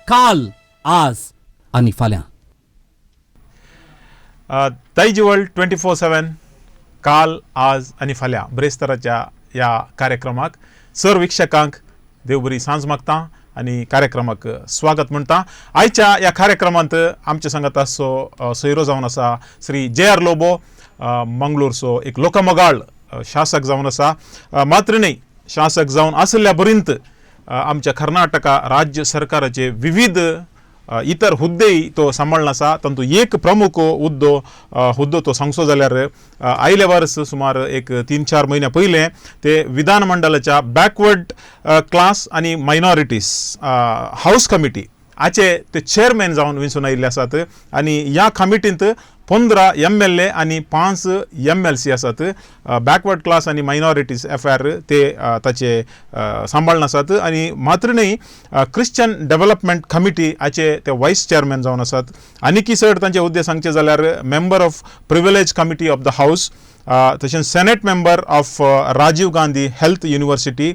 काल आज आणि फाल्यां दायज वर्ल्ड 24/7 काल आज आणि फाल्यां ब्रेस्तराच्या या कार्यक्रमाक सर वीक्षकांक देव बरी सांज मागता आणि कार्यक्रमाक स्वागत म्हणटा. आयच्या या कार्यक्रमांत आमच्या संगत सोयरो जावन आसा श्री JR लोबो, मंगळूरचो एक लोकमगाळ शासक जावन आसा. मात्र न्ही शासक जावन आसल्या पर्यंत आमच्या कर्नाटका राज्य सरकाराचे विविध इतर हुद्देय तो सांभाळून आसा. तातूंत एक प्रमुख हुद्दो तो सांगचो जाल्यार आयल्या वर्स सुमार एक 3-4 म्हयन्या पयले ते विधानमंडळाच्या बॅकवर्ड क्लास आणि मायनॉरिटीज हाऊस कमिटी हाचे ते चेअरमॅन जावन वेंचून आयिल्ले आसात. आणि ह्या कमिटींत 15 MLA आणि 5 MLC आसात. बॅकवर्ड क्लास आणि मायनॉरिटीज अफेअर ते ताचे सांभाळून आसात. आणि मात्र न्ही क्रिश्चन डेव्हलपमेंट कमिटी हाचे ते वायस चेअरमॅन जावन आसात. आनीक चड तांचे हुद्दे सांगचे जाल्यार member of privilege committee of the house, तशेंच senate member of Rajiv Gandhi health university,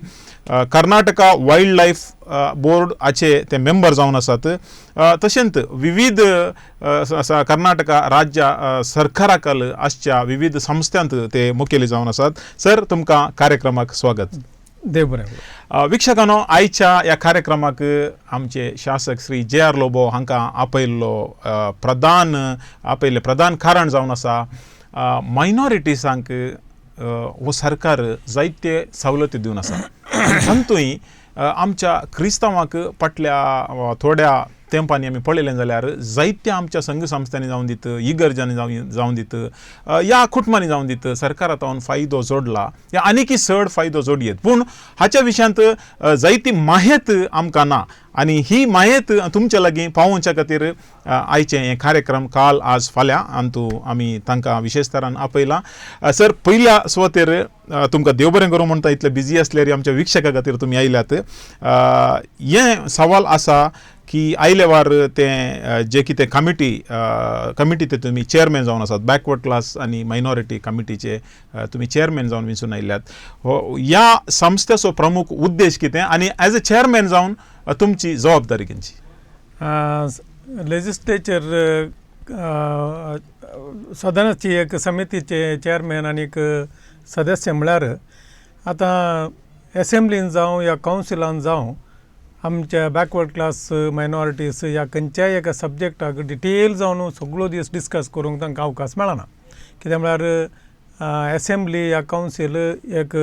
Karnataka wildlife board हाचे ते मेंबर जावन आसात. तशेंच विविध कर्नाटका राज्य सरकाराखाल आसच्या विविध संस्थांत ते मुखेली जावन आसात. सर, तुमकां कार्यक्रमाक स्वागत. देव बरें. वीक्षकांनो, आयच्या ह्या कार्यक्रमाक आमचे शासक श्री JR लोबो हांकां आपयले प्रधान कारण जावन आसा मायनॉरिटीजांक हो सरकार जायते सवलती दिवन आसा. तातूंय आमच्या क्रिस्तांवांक फाटल्या थोड्या तेंपांनी आमी पळयलें जाल्यार जायत्या आमच्या संघ संस्थांनी जावन दीत, इगर्जांनी जावन दीत, या कुटुंबांनी जावन दीत सरकारा तावन फायदो जोडला या आनीक चड फायदो जोडयेत. पूण हाच्या विशयांत जायती माहित आमकां ना. आणि ही माहित तुमच्या लागीं पावोवच्या खातीर आयचे हे कार्यक्रम काल आज फाल्यां हातूंत आमी तांकां विशेष तरान आपयलां. सर, पयल्या सुवातेर तुमकां देव बरें करूं म्हणटा. इतले बिजी आसल्यार आमच्या विक्षका खातीर तुमी आयल्यात. हे सवाल आसा की आयले वार ते जे कितें कमिटी ते तुमी चेअरमॅन जावन आसात, बॅकवर्ड क्लास आणि मायनॉरिटी कमिटीचे तुमी चेअरमॅन जावन वेंचून आयल्यात. ह्या संस्थेचो प्रमुख उद्देश कितें आणि एज अ चेअरमॅन जावन तुमची जबाबदारी खंयची? लेजिस्लेचर सदनाची एक समितीचे चेअरमॅन आणि एक सदस्य म्हळ्यार आतां असेंब्लीन जावं या कावन्सिलान जावं आमच्या बॅकवर्ड क्लास मायनॉरिटीज या खंयच्याय एका सब्जेक्टाक डिटेल जावन सगळो दीस डिस्कस करूंक तांकां अवकाश मेळना. कित्याक म्हळ्यार असेंब्ली या कावन्सील एक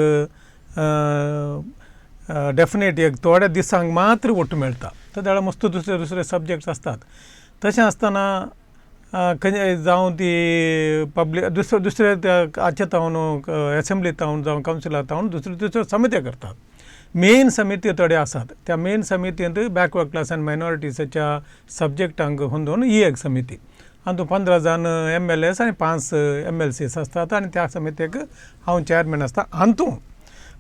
डेफिनेट एक थोड्या दिसांक मात्र वोट मेळटा. त्या वेळार मस्त दुसरे सब्जेक्ट्स आसतात. तशें आसतना खंय जावं ती पब्लीक दुसरे हाचे तावन असेंब्ली तावन जावं कावन्सिला तावन दुसऱ्यो समित्यो करतात. मेन समिती थोडे आसात. त्या मेन समितींत बॅकवर्ड क्लास आनी मायनॉरिटीजाच्या सब्जेक्टांक हुंदून ही एक समिती. हातूंत 15 जाण MLAs आनी 5 MLCs आसतात. आनी त्या समितीक हांव चेअरमॅन आसता. हातूंत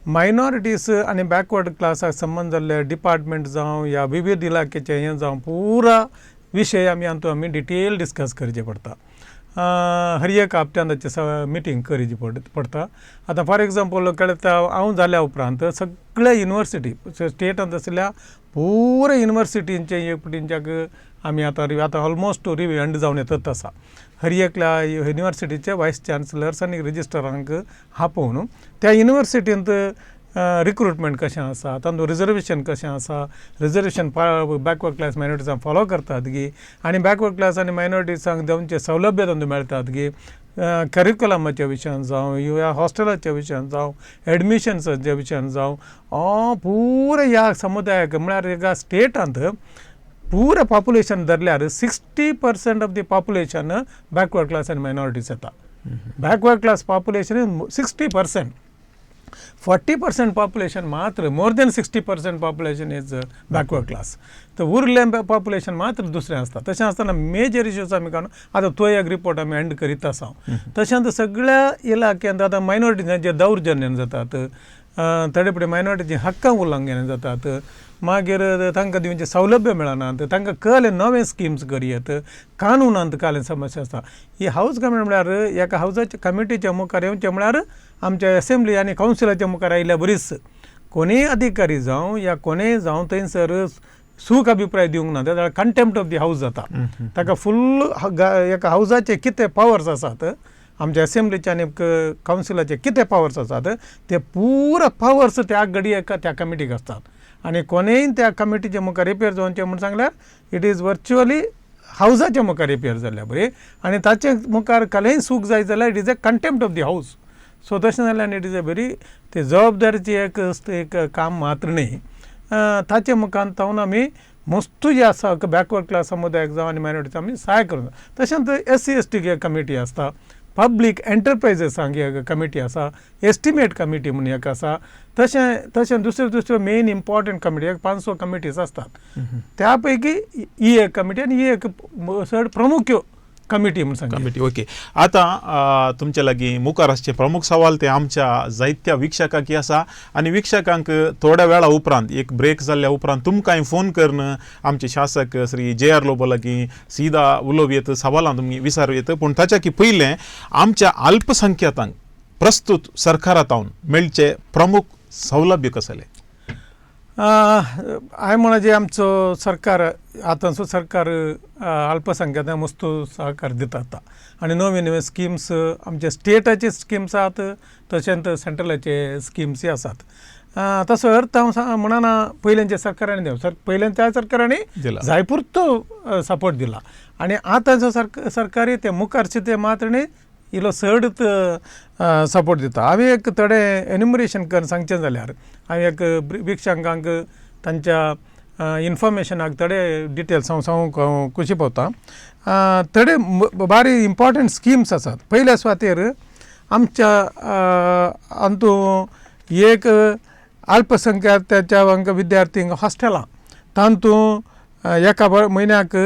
मायनॉरिटीज आनी बॅकवर्ड क्लासाक संबंद जाल्ले डिपार्टमेंट जावं या विविध इलाक्याचे हें जावं पुरा विशय आमी डिटेल डिस्कस करचे पडटा. हर एक हप्त्यान ताची मिटींग करची पडटा. आतां फॉर एग्जाम्पल हांव जाल्या उपरांत सगळ्या युनिवर्सिटी स्टेटांत आसलेल्या पुरा युनिवर्सिटींच्याक आमी आतां ऑलमोस्ट एंड जावन येतच आसा. हर एकल्या युनिवर्सिटीचे वायस चान्सलर्स आनी रजिस्ट्रारांक आपोवन त्या युनिवर्सिटींत रिक्रुटमेंट कशें आसा, तातूंत रिजर्वेशन कशें आसा, रिजर्वेशन बॅकवर्ड क्लास मायनॉरिटीजांक फॉलो करतात गी, आनी बॅकवर्ड क्लास आनी मायनॉरिटीजांक जावचे सवलभ्य तातूंत मेळटात गी, करिक्युलमाच्या विशयान जावं ह्या हॉस्टेलाच्या विशयान जावं एडमिशन्साच्या विशयान जावं पुरा ह्या समुदायाक म्हळ्यार एका स्टेटांत पुरा पॉप्युलेशन धरल्यार 60% of the population backward class आनी मायनॉरिटीज येता. Backward class population 60%. 40% पॉप्युलेशन मात्र more than 60% population is backward class. तर उरलें पॉप्युलेशन मात्र दुसरें आसता. तशें आसतना मेजर इश्यूज आमी काडून आतां तो एक रिपोर्ट आमी एंड करीत आसा. तशेंच सगळ्या इलाक्यांत आतां मायनॉरिटीजांचे दौर्जन्य जातात, थोडे फुडें मायनॉरिटीची हक्कां उल्लंघन जातात, मागीर तांकां दिवचे सवलभ्य मेळनात, तांकां कसले नवे स्किम्स करयत, कानुनांत कसले समस्या आसता. ही हाऊस कमिटी म्हळ्यार एका हाऊसाच्या कमिटीच्या मुखार येवचें म्हळ्यार आमच्या असेंब्ली आनी कावन्सिलाच्या मुखार आयिल्ल्या बरीच कोणीय अधिकारी जावं या कोणेय जावं थंयसर सूख अभिप्राय दिवंक ना त्या कंटेम्प्ट ऑफ दी हाऊस जाता ताका फुल्ल एका हाऊसाचे कितें पावर्स आसात आमच्या असेंब्लीचे आनी कावन्सिलाचे कितें पावर्स आसात ते पुरो पावर्स त्या घडी त्या कमिटीक आसतात आनी कोणेय त्या कमिटीचे मुखार रिपेर जावचे म्हणून सांगल्यार इट इज वर्च्युअली हाऊसाच्या मुखार रिपेर जाल्या बरी आनी ताचे मुखार कलेय सूख जाय जाल्यार it is a contempt of the house so तशें जाल्यार इट इज अ व्हेरी ते जबाबदारीची एक काम मात्र न्ही ताचे मुखार तावन आमी मस्तू जे आसा बॅकवर्ड क्लास समुदायाक जावं आनी मायनॉरिटीज आमी सहाय करूं तशेंच SC/ST कमिटी आसता पब्लीक एंटरप्रायझसांक एक कमिटी आसा एस्टिमेट कमिटी म्हणून एक आसा तशें दुसऱ्यो मेन इम्पॉर्टंट कमिटी 500 कमिटीज असतात त्या पैकी ही एक कमिटी आनी ही एक चड प्रमुख कमिटी म्हणून सांगता कमिटी ओके आता तुमच्या लागीं मुखार आसचे प्रमुख सवाल ते आमच्या जायत्या विक्षकांक आसा आनी विक्षकांक थोड्या वेळा उपरांत एक ब्रेक जाल्ल्या उपरांत तुमकां फोन करून आमचे शासक श्री JR लोबो लागीं सीधा उलोव येत सवालां तुमी विचारूं येत पूण ताच्या की पयलें आमच्या अल्पसंख्याकांक प्रस्तुत सरकारांत मेळचे प्रमुख सौलभ्य कसले हांवें म्हणा जे आमचो सरकार आतांचो सरकार अल्पसंख्याकांक मस्त सहकार दिता आनी नवे नवे स्किम्स आमचे स्टेटाचे स्किम्स आसात तशेंच सेंट्रलाचे स्किम्सूय आसात तसो अर्थ हांव म्हणना पयलींच्या सरकारांनी देव पयलींच्या सरकारांनी जाय पुरतो सपोर्ट दिला आनी आतांचो सरकारी ते मुखारचे ते मात्र न्ही इलो चड सपोर्ट दिता हांवें एक थोडे एन्युमरेशन करून सांगचें जाल्यार हांवें एक विक्षकांक तांच्या इन्फॉर्मेशनाक थोडे डिटेल्स हांव सांगूंक खुशी भोवता थोडे बारी इम्पॉर्टंट स्किम्स आसात पयल्या सुवातेर आमच्या हातूंत एक अल्पसंख्याकांच्या विद्यार्थींक हॉस्टेलां तातूंत एका म्हयन्याक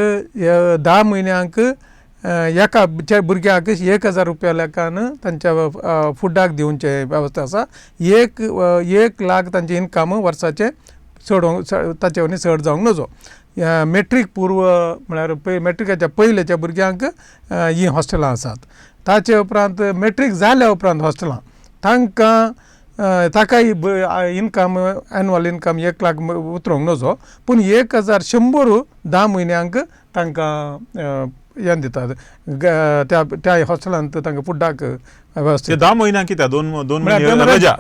10 म्हयन्यांक एका भुरग्याक 1000 रुपया लेखान तांच्या फुडाक दिवचे वेवस्था आसा 1 लाख तांचे इनकम वर्साचे ताचे वरवीं चड जावंक नजो मॅट्रीक पूर्व म्हळ्यार मॅट्रिकाच्या पयलेच्या भुरग्यांक ही हॉस्टेलां आसात ताचे उपरांत मॅट्रीक जाल्या उपरांत हॉस्टेलां ताकाय इनकम एन्युअल इनकम 1 लाख उतरोंक नजो पूण 1100 10 म्हयन्यांक तांकां हें दितात त्या हॉस्टेलांत तांकां फुडाक वेवस्था 10 म्हयन्यांक कित्याक 2 म्हयने रजा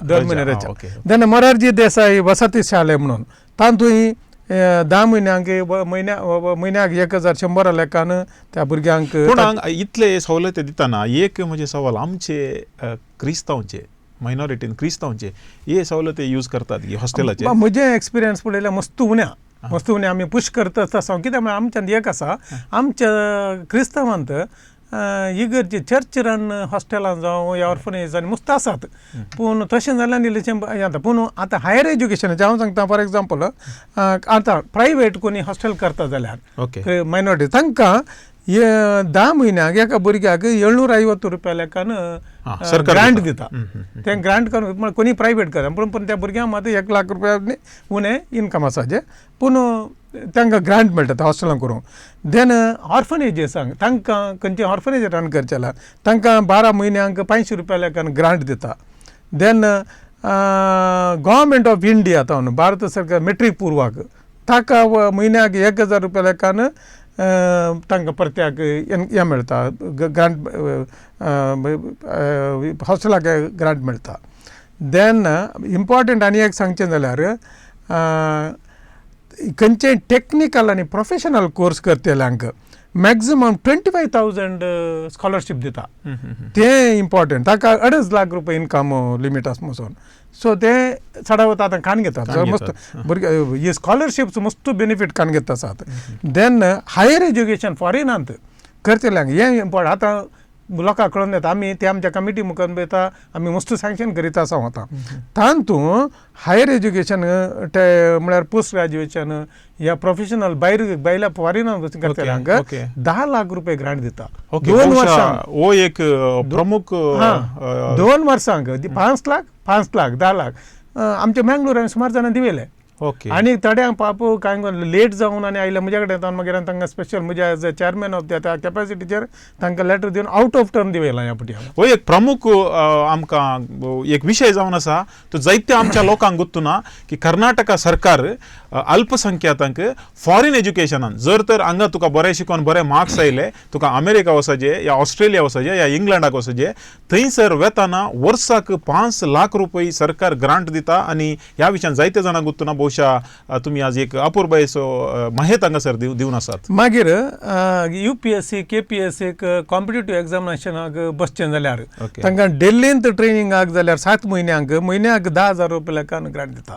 देन मोरारजी देसाई वसती शाळे म्हणून तातूंय 10 म्हयन्यांक म्हयन्याक 1100 लेखान त्या भुरग्यांक पूण इतले सवलती दितना एक म्हणजे सवाल आमचे क्रिस्तांवचे मायनॉरिटीन क्रिस्तांवचे हे सवलती यूज करतात हॉस्टेलाचे म्हजे एक्सपिरियन्स पळयल्यार मस्त उण्या आमी पुश करता तसो कित्याक म्हळ्यार आमच्यान एक आसा आमच्या क्रिस्तांवांत इगर्जे चर्च रन हॉस्टेलां जावं या ऑर्फनेजांनी मस्त आसात पूण तशें जाल्यार इल्लेशें येता पूण आतां हायर एज्युकेशनाचें हांव सांगता फॉर एग्जांपल आतां प्रायवेट कोणी हॉस्टेल करता जाल्यार मायनॉरिटी तांकां 10 म्हयन्याक एका भुरग्याक 750 रुपया लेखान ग्रांट दिता तें ग्रांट करून कोणी प्रायवेट करता पूण त्या भुरग्यांक मात 1 लाख रुपया उणें इनकम आसाचें पूण तांकां ग्रांट मेळटा हॉस्टेलां करूंक देन ऑर्फनेजीसांक तांकां खंयचे ऑर्फनेज रन करचे जाल्यार तांकां 12 म्हयन्यांक 500 रुपया लेखान ग्रांट दिता देन गव्हर्मेंट ऑफ इंडिया तावन भारत सरकार मॅट्रीक पूर्वाक ताका म्हयन्याक 1000 रुपया लेखान तांकां परत्याक हें मेळटा ग्रांट हॉस्टेलाक ग्रांट मेळटा देन इम्पॉर्टंट आनी एक सांगचें जाल्यार खंयचे टॅक्निकल आनी प्रोफेशनल कोर्स करतल्यांक मॅक्झिमम 25,000 स्कॉलरशीप दिता तें इम्पॉर्टंट ताका 2.5 लाख रुपया इनकम लिमीट आसा म्हणून सो ते चडावत आतां कान घेतात मस्त भुरगे ही स्कॉलरशिप्स मस्त बेनिफीट कान घेता आसात देन हायर एज्युकेशन फॉरेनांत करतल्यांक हें इम्पॉर्टंट आतां लोकांक कळून येता आमी ते आमच्या कमिटी मुखार पळयता आमी मस्त सँक्शन करीत आसा वता तातूंत हायर एज्युकेशन म्हळ्यार पोस्ट ग्रॅज्युएशन या प्रोफेशनल भायल्या फॉरेनांत वचून करतल्यांक 10 लाख रुपया ग्रांट दिता 2 वर्सांक एक प्रमुख 2 वर्सांक 5 लाख 10 लाख आमच्या मँगलोरान सुमार जाणां दिवेले ओके आणि थोड्यांक पापू कांय लेट जावन आनी आयले म्हजे कडेन येता मागीर तांकां स्पेशल म्हज्या एज अ चेअरमॅन ऑफ त्या कॅपॅसिटीचेर तांकां लेटर दिवन आउट ऑफ टर्न दिवयला ह्या पटी हो एक प्रमुख आमकां एक विषय जावन आसा तो जायत्या आमच्या लोकांक गुर्तुना की कर्नाटका सरकार अल्पसंख्याकांक फॉरेन एज्युकेशनान जर तर हांगा तुका बरें शिकोवन बरे मार्क्स आयले तुका अमेरिका वचचे या ऑस्ट्रेलिया वचचे या इंग्लंडाक वचचे थंयसर वेताना वर्साक 5 लाख रुपये सरकार ग्रांट दिता आणि ह्या विशयान जायते जाणांक गुर्तुना बहुशा तुम्ही आज एक अपूर्वयसो माहिती हांगासर दिवन आसात मागीर UPSC KPSC कॉम्पिटेटिव्ह एग्जामिनेशनाक बसचें जाल्यार तांकां दिल्लींत ट्रेनिंगाक जाल्यार 7 म्हयन्याक 10,000 रुपया लेखान ग्रांट दिता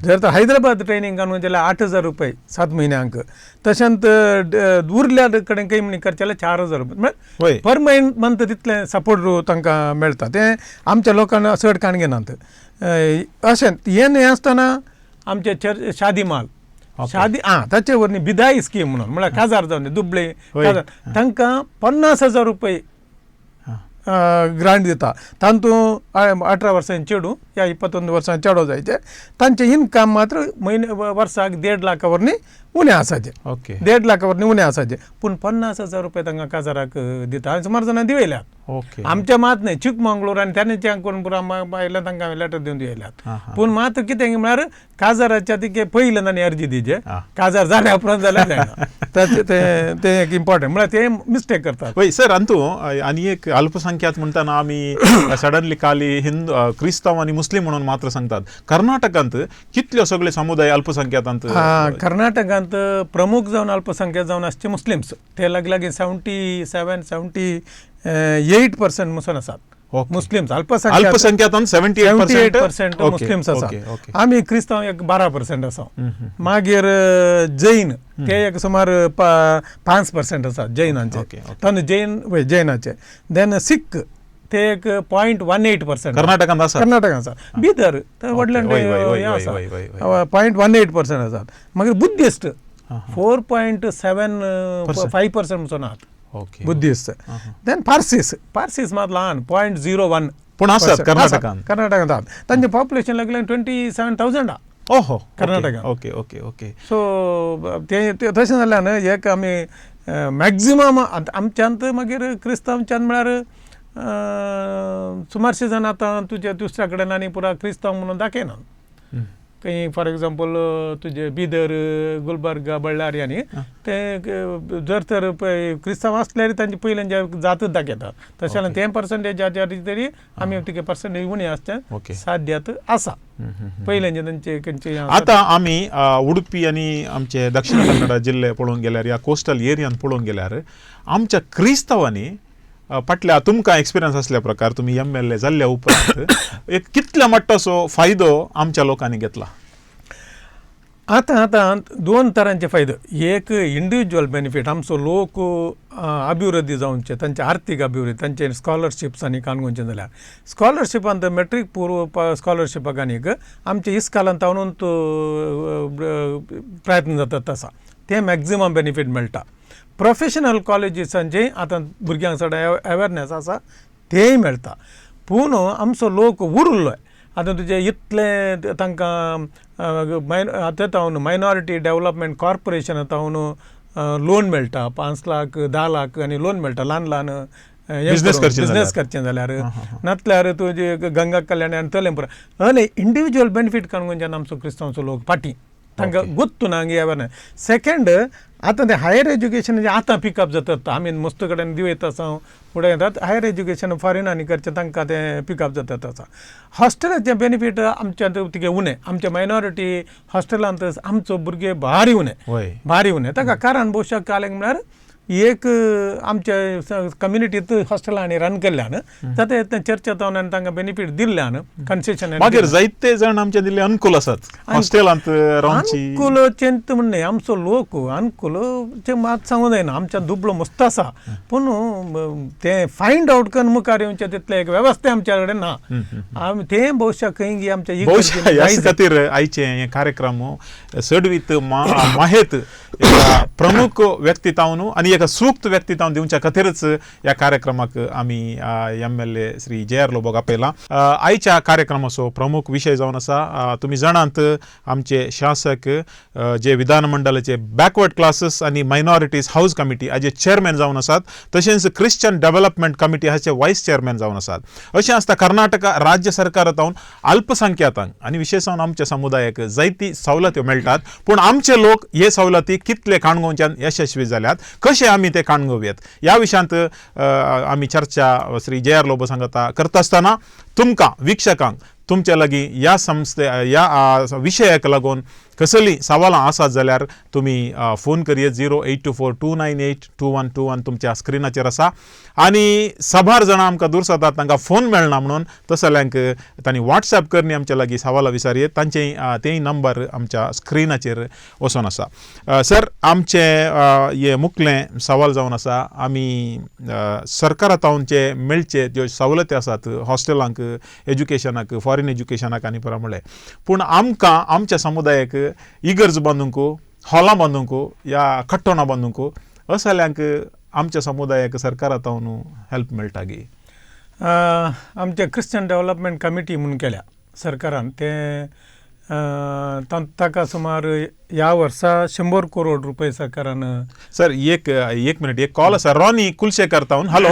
जर तर हैदराबाद ट्रेनिंगान जाल्यार 8,000 रुपये 7 म्हयन्यांक तशेंच उरल्या कडेन काही म्हणून करचे जाल्यार 4,000 रुपये पर मंथ तितलें सपोर्ट तांकां मेळटा तें आमच्या लोकांना चड काण घेनात अशें हें आसतना आमचे शादी माल शादी ताचे वरवीं बिदाई स्कीम म्हणून म्हळ्यार काजार जावन दुबळे काजार तांकां 50,000 रुपये ग्रांट दिता तातूंत 18 वर्सांनी चेडूं या 21 वर्सांनी चेडो जायचे तांचें इनकम मात्र वर्साक 1.5 लाखा वरवीं उणें आसाचें 1.5 लाखा वरवीं उणें आसाचें पूण 50,000 रुपये तांकां काजाराक दिता हांवें सुमार जाणां दिवयल्यात आमच्या मात न्हय चिकमंगळूर आनी त्याने करून पुरा बायलां तांकां लेटर दिवन दिवयल्यात पूण मात कितें म्हळ्यार काजाराच्या तिके पयलें तांणी अर्जी दिवचे काजार जाल्या उपरांत जाल्यार जायना तें एक इम्पॉर्टंट म्हळ्यार ते मिस्टेक करतात वय सर अंतू आनी एक अल्पसंख्याक म्हणटाना आमी सडनली खाली हिंदू क्रिस्तांव आनी मुस्लीम म्हणून मात्र सांगतात कर्नाटकांत कितल्यो सगळे समुदाय अल्पसंख्याकांत कर्नाटकांत प्रमुख जावन अल्पसंख्याक जावन आसचे मुस्लिम्स ते लागीं 77-78% मुसोन आसात मुस्लिम्स अल्पसंख्याकांत 78% मुस्लिम्स आसात आमी क्रिस्तांव एक 12% आसा मागीर जैन ते एक सुमार 5% आसात जैनांचे जैनाचे देन सिख ते एक 0.18% कर्नाटकांत आसा बिदर व्हडल्यान 0.18% आसात मागीर बुद्धिस्ट 4.75% मुसोन आहात बुद्धिस्ट देन पार्सीस मात ल्हान 0.01 पूण आसात कर्नाटकांत आहात तांचें पॉप्युलेशन लागलें 27,000 ओहो कर्नाटकांत ओके ओके ओके सो ते तशें जाल्यार न्हय एक आमी मॅक्झिमम आमच्यांत मागीर क्रिस्तांवच्यान म्हळ्यार सुमारशे जाण आतां तुजे दुसऱ्या कडेन आनी पुरा क्रिस्तांव म्हणून दाखयना खंय फॉर एग्जाम्पल तुजे बिदर गुलबर्गा बಳ್ಳारी आनी ते जर तर क्रिस्तांव आसल्यार तांचे पयल्यान जे जातूच दाखयता तशें जाल्यार 10% तरी आमी तिके पर्संटेज उणी आसचें साध्यात आसा पयल्यान तांचे खंयचे आतां आमी उडुपी आनी आमचे दक्षिण कन्नड जिल्हे पळोवंक गेल्यार या कोस्टल एरियान पळोवंक गेल्यार आमच्या क्रिस्तांवांनी पटल्या तुमकां एक्सपिरियन्स असल्या प्रकार तुम्ही MLA जाल्ल्या उपरांत एक कितल्या मट्टाचो फायदो आमच्या लोकांनी घेतला आतां 2 तरांचे फायदो एक इंडिव्हिज्युअल बेनिफीट आमचो लोक अभिवृद्धी जावचे तांचे आर्थीक अभिवृद्धी तांचे स्कॉलरशिप्सांनी काणकोणचे जाल्यार स्कॉलरशिपांत मॅट्रीक पूर्व स्कॉलरशिपाक आनीक आमचे इस्कालांत तावनूच प्रयत्न जातात तसा ते मॅक्झिमम बेनिफीट मेळटा प्रोफेशनल कॉलेजीसांचे आतां भुरग्यांक चड अवेरनेस आसा तेय मेळटा पूण आमचो लोक उरिल्लोय आतां तुजे इतले तांकां आतां तावन मायनॉरिटी डेव्हलपमेंट कॉर्पोरेशन तावन लोन मेळटा 5 लाख 10 लाख आनी लोन मेळटा ल्हान बिजनेस करचें जाल्यार नातल्यार तुजे गंगा कल्याण आनी तलें पुरो हय इंडिव्हिज्युअल बेनिफीट काणकोणच्यान आमचो क्रिस्तांवचो लोक फाटीं तांकां गुर्तू ना अवेरनेस सेकंड आतां ते हायर एज्युकेशन जे आतां पिकअप जातात आमी मस्त कडेन दिवयत आसा फुडें येतात हायर एज्युकेशन फॉरेनांनी करचें तांकां तें पिकअप जातात आसा हॉस्टेलाचें बेनिफीट आमच्या तिके उणें आमच्या मायनॉरिटी हॉस्टेलांत आमचो भुरगे भारी उणें ताका कारण भोवशाक कालेंक म्हळ्यार एक आमच्या कम्युनिटीत हॉस्टेलांनी रन केल्ल्यान जाता चर्चा जावन तांकां बेनिफीट दिल्ल्यान कन्सेशन मागीर जायते जाण आमच्या दिल्ले अनुकूल आसात हॉस्टेलांत रावची अनुकूलचें म्हणणे आमचो लोक अनुकूलचें मात सांगूं जायना आमच्या दुबळो मस्त आसा पूण तें फायंड आउट करून मुखार येवचें तितलें एक वेवस्था आमच्या कडेन ना आमी तें भोवशा खंय आमच्या ह्या खातीर आयचे हे कार्यक्रम सडवीत माहेत प्रमुख व्यक्ती तावन आनी एका सूक्त व्यक्ती हांव दिवच्या खातीरच ह्या कार्यक्रमाक आमी MLA श्री JR लोबोक आपयला. आयच्या कार्यक्रमाचो प्रमुख विशय जावन आसा तुमी जाणात आमचे शासक जे विधानमंडळाचे बॅकवर्ड क्लासेस आनी मायनॉरिटीज हाऊस कमिटी हाजे चेअरमॅन जावन आसात, तशेंच क्रिश्चन डेव्हलपमेंट कमिटी हाचे वायस चेअरमॅन जावन आसात. अशें आसता कर्नाटका राज्य सरकारांत अल्पसंख्याकांक आनी विशेषान आमच्या समुदायाक जायती सवलती मेळटात, पूण आमचे लोक हे सवलती कितले काणगोवच्यान यशस्वी जाल्यात, कशे आमी ते काणगोवयात ह्या विशयांत आमी चर्चा श्री JR लोबो सांगता करता आसतना तुमकां वीक्षकांक तुमच्या लागीं ह्या ह्या विशयाक लागून कसली सवालां आसात जाल्यार तुमी फोन करियेत 082429822121 तुमच्या स्क्रिनाचेर आसा. आनी साबार जाणां आमकां दूर जातात तांकां फोन मेळना म्हणून तसल्यांक तांणी WhatsApp करनी आमच्या लागीं सवालां विचारियेत. तांचे तेय नंबर आमच्या स्क्रिनाचेर वचून आसा. सर, आमचे हे मुखलें सवाल जावन आसा आमी सरकारांचे मेळचे ज्यो सवलती आसात हॉस्टेलांक, एज्युकेशनाक, फॉरेन एज्युकेशनाक आनी प्रमाणे, पूण आमकां आमच्या समुदायाक इगर्ज बांदूंक, हॉलां बांदूंक, या कट्टोनां बांदूंक असल्यांक आमच्या समुदायाक सरकारांतावन हेल्प मेळटा गी. आमचे क्रिश्चन डेव्हलपमेंट कमिटी म्हणून केल्या सरकारान, ते ताका सुमार ह्या वर्सा 100 करोड रुपये सरकारान. सर, एक मिनिट, एक कॉल आसा. रॉनी कुलशेकर तावन. Hello,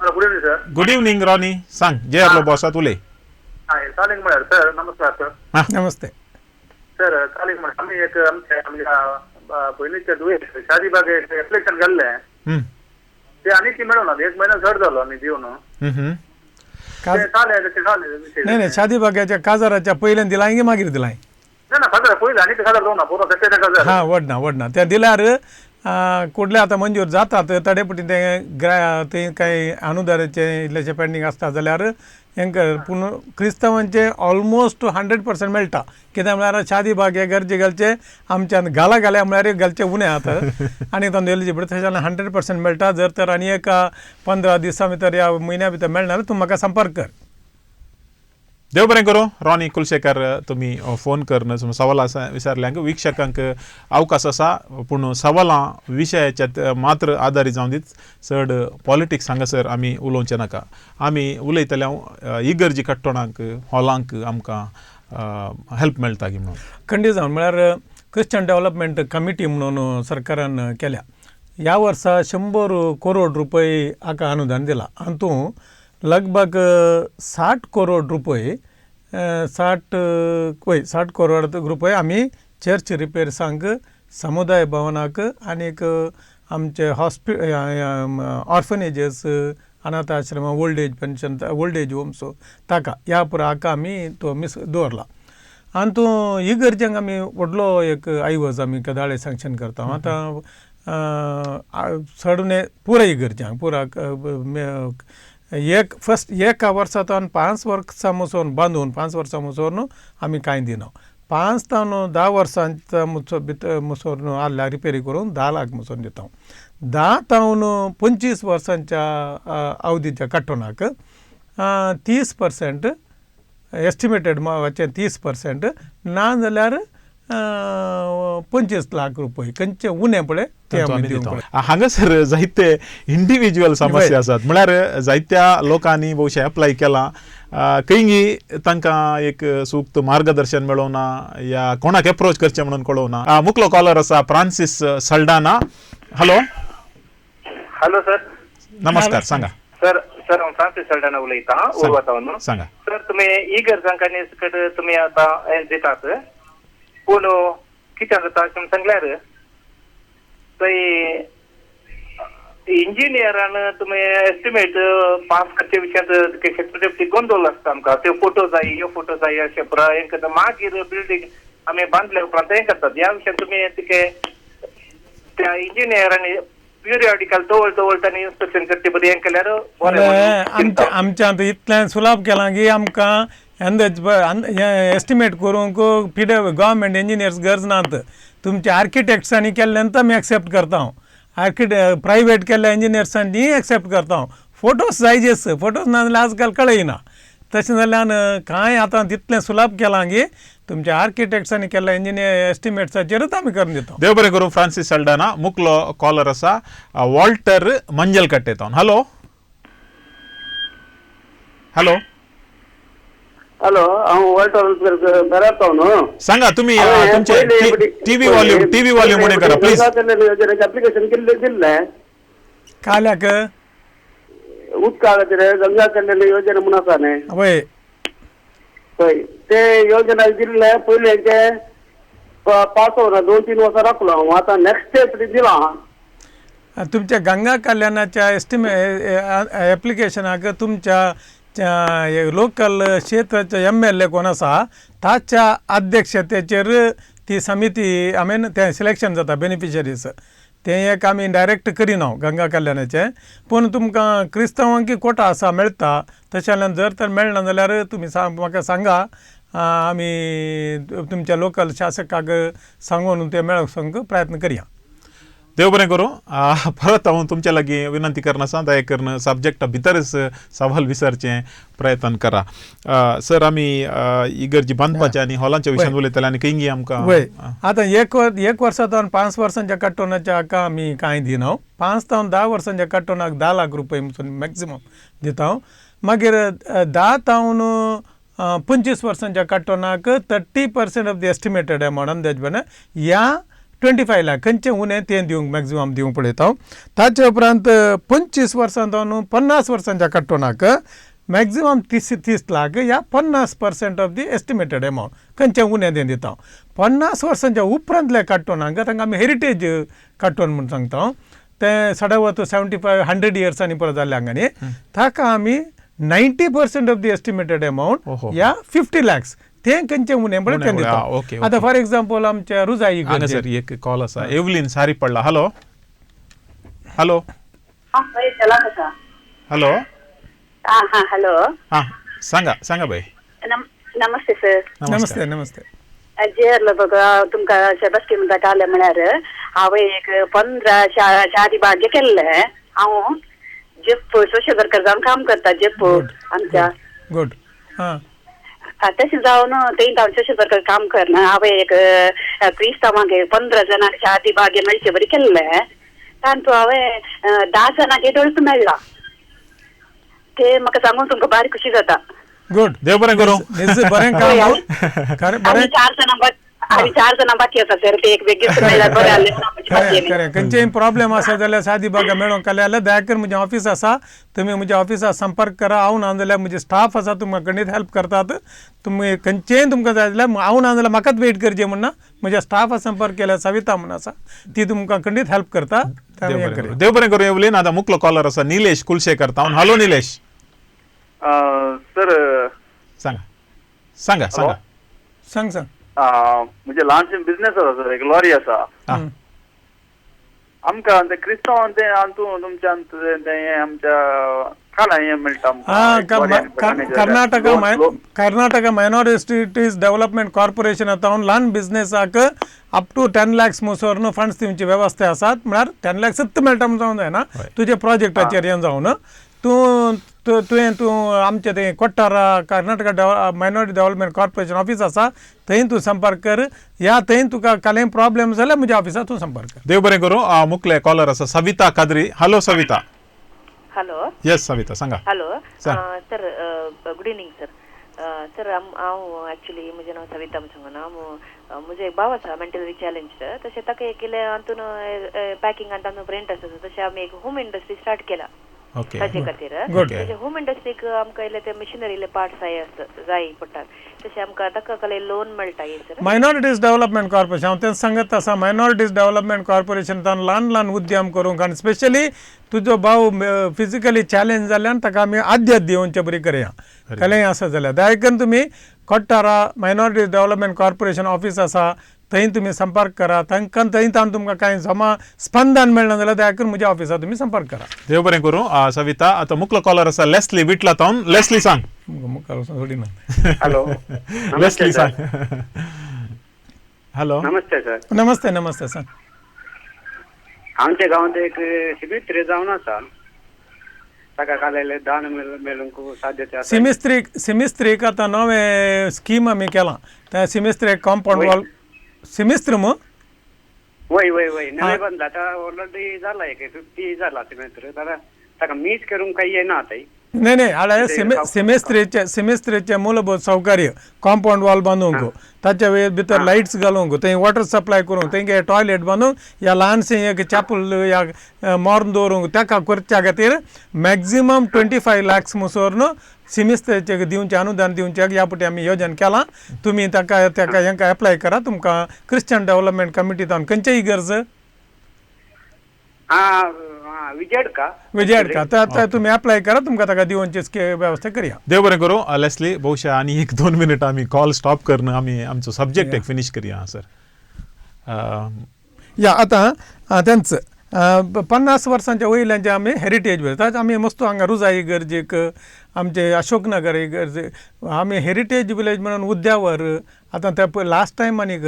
good evening sir. Good evening Ronnie, सांग. JR लोबो आसात, उलय. चालीक म्हळ्यार सर, नमस्कार सर. नमस्ते सर, चालीक म्हळ्यार आमी एक आमच्या भयणीचे दुयेंस शादी बागेक एप्लिकेशन घाल्लें, ते आनी ती मेळूना. 1 म्हयनो चड जालो आमी दिवन. नाही नाही, शादी बाग्याच्या काजाराच्या पयल्यान दिलाय की मागीर दिलाय? ना खाजार पयलीं आनी खाजार जावना, पुरो कट्टे काजार. हां, वडना ते दिल्यार कुठले आता मंजूर जातात तडेपटी ते काही अनुदानाचे इल्लेशे पेंडींग आसता जाल्यार हेंकां पूण क्रिस्तांवांचे ऑलमोस्ट 100% मेळटा. कित्याक म्हळ्यार शादी बाग हे गरजे घालचे आमच्यान घाल्या म्हळ्यार घालचे उणे आता आनी तांदूळ एलिजिबल थंयच्यान 100% मेळटा. जर तर आनी एक 15 दिसां भितर या म्हयन्या भितर मेळना जाल्यार तूं म्हाका संपर्क कर. देव बरें करूं. रॉनी कुलशेकर, तुम्ही फोन करून सवाल विचारल्यांक वीक्षकांक अवकाश आसा, पूण सवालां विशयाच्या मात्र आदारीत जावन दीत. चड पॉलिटिक्स हांगासर आमी उलोवचें नाका. आमी उलयतल्या इगर्जी कट्टोणांक, हॉलांक आमकां हेल्प मेळटा की म्हणून. खंडीत जावन म्हळ्यार क्रिश्चन डेव्हलपमेंट कमिटी म्हणून सरकारान केल्या. ह्या वर्सा 100 करोड रुपये हाका अनुदान दिलां. हातूंत लगभग 60 करोड रुपये 60 करोड रुपये आमी चर्च रिपेर्सांक, समुदाय भवनाक आनीक आमचे ऑर्फनेजेस, अनाथ आश्रम, old age pension, old age homes ताका ह्या पुरो हाका आमी तो दवरला. आनी तूं इगर्जेंक आमी व्हडलो एक आयवज आमी कदाळे सँक्शन करता. आतां सडने पुरा इगर्ज्यांक पुरा एका वर्सांतल्यान 5 वर्सां मसून बांदून 5 वर्सां मसून आमी कांय दिना. 5 तावन 10 वर्सांच्या मसून आल्या रिपेरी करून 10 लाख मसून दिता. 10 तावन 25 वर्सांच्या अवधीच्या कट्टोनाक 30% एस्टिमेटेड मावाचे 30% ना जाल्यार 25 लाख रुपये खंयचे उणे पळय ते आमी दिवंक पळय. हांगासर जायते इंडिव्हिज्युअल समस्या आसात. म्हळ्यार जायत्या लोकांनी भोवशे अप्लाय केला, खंयी तांकां एक सूक्त मार्गदर्शन मेळोना या कोणाक एप्रोच करचें म्हणून कळोना. मुखलो कॉलर आसा Francis Saldanha. Hello hello sir, नमस्कार, सांगा. सर हांव फ्रांसीस सल्डाना उलयतां उरवातावन. सांगा सर, तुमी इगर्जांक आनी तुमी आतां दितात, पूण कित्याक जाता अशें सांगल्यार थंय इंजिनियरान तुमी एस्टिमेट पास करचे विशयांत गोंदळ आसता. आमकां त्यो फोटो जाय, ह्यो फोटो जाय अशें पुरो हें करता. मागीर बिल्डींग आमी बांदल्या उपरांत हें करतात. ह्या विशयान तुमी तिके त्या इंजिनियरांनी पिरियडिकल दवळ तांणी इन्स्पेक्शन करचे बरें हें केल्यार आमच्या इतलें सुलभ केलां की आमकां एस्टिमेट करूंक गव्हर्मेंट इंजिनियर्स गरज नात. तुमचे आर्किटेक्ट्सांनी केल्ल्यान आमी एक्सेप्ट करता. प्रायवेट केल्ल्या इंजिनियर्सांनी एक्सेप्ट करता. फोटोज जायचे, फोटोज ना जाल्यार आजकाल कळयना. तशें जाल्यार कांय आतां तितलें सुलभ केलां की तुमच्या आर्किटेक्ट्सांनी केल्ल्या इंजिनियर एस्टिमेट्साचेरूच आमी करून दिता. देव बरें करूं. फ्रांसीस सल्डाना. मुखलो कॉलर आसा वॉल्टर मंजल कट्टेतावन. हॅलो हॅलो हॅलो हांव वॉल्टर बेरातो न्हू. सांगा तुमी तुमचे टीव्ही वॉल्यूम उणें करा प्लीज. येवजणेचें एप्लिकेशन दिल्लें काल्याक उदका खातीर गंगा कल्याण योजना म्हूण आसा न्ही वय पळय ते योजना दिल्ले पयलीं हेंचे पास ना 2-3 वर्सां राखलो हांव. आतां नेक्स्ट स्टेप दिलां. तुमच्या गंगा कल्याणाच्या एप्लिकेशनाक तुमच्या लोकल क्षेत्राचे MLA कोण आसा ताच्या अध्यक्षतेचेर ती समिती ते सिलेक्शन जाता बेनिफिशरीज. ते एक आमी डायरेक्ट करिना गंगा कल्याणाचे. पूण तुमकां क्रिस्तांवांकी कोटा आसा मेळटा. तशें जाल्यार जर तर मेळना जाल्यार तुमी म्हाका सांगा. आमी तुमच्या लोकल शासकाक सांगून ते मेळोवंक प्रयत्न करया. देव बरें करूं. परत हांव तुमचे लागीं विनंती करना आसा दया करून सब्जेक्टा भितरच सवाल विचारचे प्रयत्न करा. सर आमी इगर्जी बांदपाच्या आनी हॉलांच्या विशयान उलयताले आनी खंयी आमकां वय आतां एक वर्सांतल्यान 5 वर्सांच्या कट्टोनाच्या हाका आमी कांय दिना. 5 ते 10 वर्सांच्या कट्टोनाक 10 लाख रुपये मॅक्सिमम दिता. मागीर 10 ते 25 वर्सांच्या कट्टोनाक 30% ऑफ द एस्टिमेटेड अमावंट अंदाजपण ह्या 25 लाख खंयचे उणें तें दिवंक मॅक्सिमम दिवंक पळयता. ताचे उपरांत 25 वर्सांतल्यान 50 वर्सांच्या कट्टोनाक मॅक्सिमम 30 लाख या 50% ऑफ दी एस्टिमेटेड अमावंट खंयचे उणें तें दिता. 50 वर्सांच्या उपरांतल्या काट्टोनाक तांकां आमी हेरिटेज काट्टोन म्हूण सांगता. ते सडवत 75-100 इयर्सांनी परत जाल्यांक न्ही ताका आमी 90% ऑफ दी एस्टिमेटेड अमावंट या 50 lakhs ते खंयचे उणें पळय तें दिता. आतां फॉर एग्जाम्पल आमच्या रुजाई सर एक कॉल आसा. एवलीन सारी पडला. हॅलो हॅलो हॅलो हॅलो हां सांगा बाई. नमस्ते सर. नमस्ते नमस्ते. जेरलो बघा तुमकां शेबस्की म्हणटा काले म्हळ्यार हांवें एक 15 शादी भाग्य केल्ले. हांव जेप सोशल वर्कर जावन काम करता जेप आमच्या. गुड. हां तशें जावन थंय हांव सोशल वर्कर काम करना. हांवें एक क्रिस्तांवांक 15 जाणांक शादी भाग्य मेळचे बरी केल्ले. तातूंत हांवें 10 जाणांक एडल्ट मेळ्ळा. ते म्हाका सांगून तुमकां बारी खुशी जाता. गुड. देव बरें करूं. बरें काम. आनी 4 जाणां बाकी आसा सर. ते एक बेगीन मेळ्ळ्यार बरें जालें. खरें खंयचेय प्रॉब्लेम आसा जाल्यार सादी बागा मेळोंक जाल्यार दया करून म्हजें ऑफिस आसा. तुमी म्हज्या ऑफिसाक संपर्क करा. हांव ना जाल्यार म्हजे स्टाफ आसा तुमकां खंडीत हेल्प करतात. तुमी खंयचेय तुमकां जाय जाल्यार हांव ना जाल्यार म्हाकाच वेट करचें म्हणना. म्हज्या स्टाफाक संपर्क केल्यार सविता म्हणून आसा ती तुमकां खंडीत हेल्प करता. देव बरें करूं. एवलीन आतां मुखलो कॉलर आसा निलेश कुलशेकर तावन. हॅलो निलेश. सर सांगा सांग. म्हणजे ल्हानशें बिझनेस आसा सर. एक लॉरी आसा. आमकां ते क्रिस्तांवान ते हातूं तुमच्यान तें आमच्या काला हें मेळटा. कर्नाटका मायनॉरिटीज डेव्हलपमेंट कॉर्पोरेशन हातून ल्हान बिझनेसाक अप टू 10 lakhs मुसोर फंड्स दिवची वेवस्था आसात. म्हळ्यार 10 lakhs मेळटा म्हणून जावंक जायना. तुजे प्रोजेक्टाचेर हें जावन तूं आमचें तें Kottara Karnataka minority development corporation office आसा थंय तूं संपर्क कर. या थंय तुका कालें प्रॉब्लेम जाल्यार म्हज्या ऑफिसांत तूं संपर्क कर. देव बरें करूं. मुखले कॉलर आसा Savita Kadri. Hello Savita. Hello yes Savita सांगा. Hello sir. Good evening sir. Sir हांव एक्चुली म्हजें नांव सविता म्हणून हांव म्हजो एक भाव आसा मेंटली चॅलेंज. तशें ताका एक केलें हातून पॅकिंग आनी तातूंत प्रिंट आसा. तशें आमी एक होम इंडस्ट्री स्टार्ट केला ताचे खातीर. म्हणजे होम इंडस्ट्रीक आमकां इल्ले ते मिशनरी पार्ट्स जाय पडटात. तशें आमकां ताका कसलें लोन मेळटा सर. मायनॉरिटीज डेव्हलपमेंट कॉर्पोरेशन हांव तें सांगत आसा. मायनॉरिटीज डेव्हलपमेंट कॉर्पोरेशनांतल्यान ल्हान उद्यम करूंक आनी स्पेशली तुजो भाव फिजिकली चॅलेंज जाल्यान ताका आमी आद्य दिवचे बरी करया. कलें आसा जाल्यार दया करून तुमी कोट्टारा मायनॉरिटीज डेव्हलपमेंट कॉर्पोरेशन ऑफिस आसा थंय तुमी संपर्क करा. थंय तुमकां कांय स्पंदन मेळना जाल्यार दया करून म्हज्या ऑफिसाक तुमी संपर्क करा. देव बरें करूं. सविता आतां मुखलो कॉलर आसा लेस्ली विटला तावन. लेस्ली सांग. हॅलो लेस्ली सांग. हॅलो नमस्ते सर. नमस्ते सांग. आमच्या गावात एक शिबिर जावन आसा. ताका कालेले दान मेळूंक साध्यता आसा. सिमिस्त्रीक आतां नवें स्कीम आमी केलां त्या सिमिस्त्रीक कॉम्पाउंड वॉल सिमिस्त्र मू वय वय वय नवे बांदला आतां ऑलरेडी जाला एक 50 जाला सिमेंत्र ताका मीस करूंक काही येना आतां. नाही हाळे सिमिस्त्रीचे मूलभूत सौकर्य कॉम्पाउंड वॉल बांदूंक ताच्या भितर लायट्स घालूंक थंय वॉटर सप्लाय करूंक थंय टॉयलेट बांदूंक या ल्हानशें एक चॅपल या मोर्न दवरूंक ताका करच्या खातीर मॅक्झिमम 25 lakhs मुसोर न्हू सिमिस्त्रीचे दिवचें अनुदान दिवचें ह्या फावटी आमी योजन केलां. तुमी ताका हांकां एप्लाय करा. तुमकां क्रिश्चन डेव्हलपमेंट कमिटींतल्यान खंयचेय गरज विजयड का तुम्ही अप्लाय करा. तुमकां ताका दिवनची व्यवस्था करूया. देव बरें करूं. लेस्ली बहुशा आनी 1-2 मिनट आमी कॉल स्टॉप करना आमी आमचो सब्जेक्ट एक फिनिश करूया सर. या आतां तेंच 50 वर्सांच्या वयल्यांचे आमी हेरिटेज ताचे आमी मस्तो हांगा रुजा इगर्जेक आमचे अशोकनगर इगर्ज आमी हेरिटेज विलेज म्हणून उद्यावर आतां ते लास्ट टायम आनीक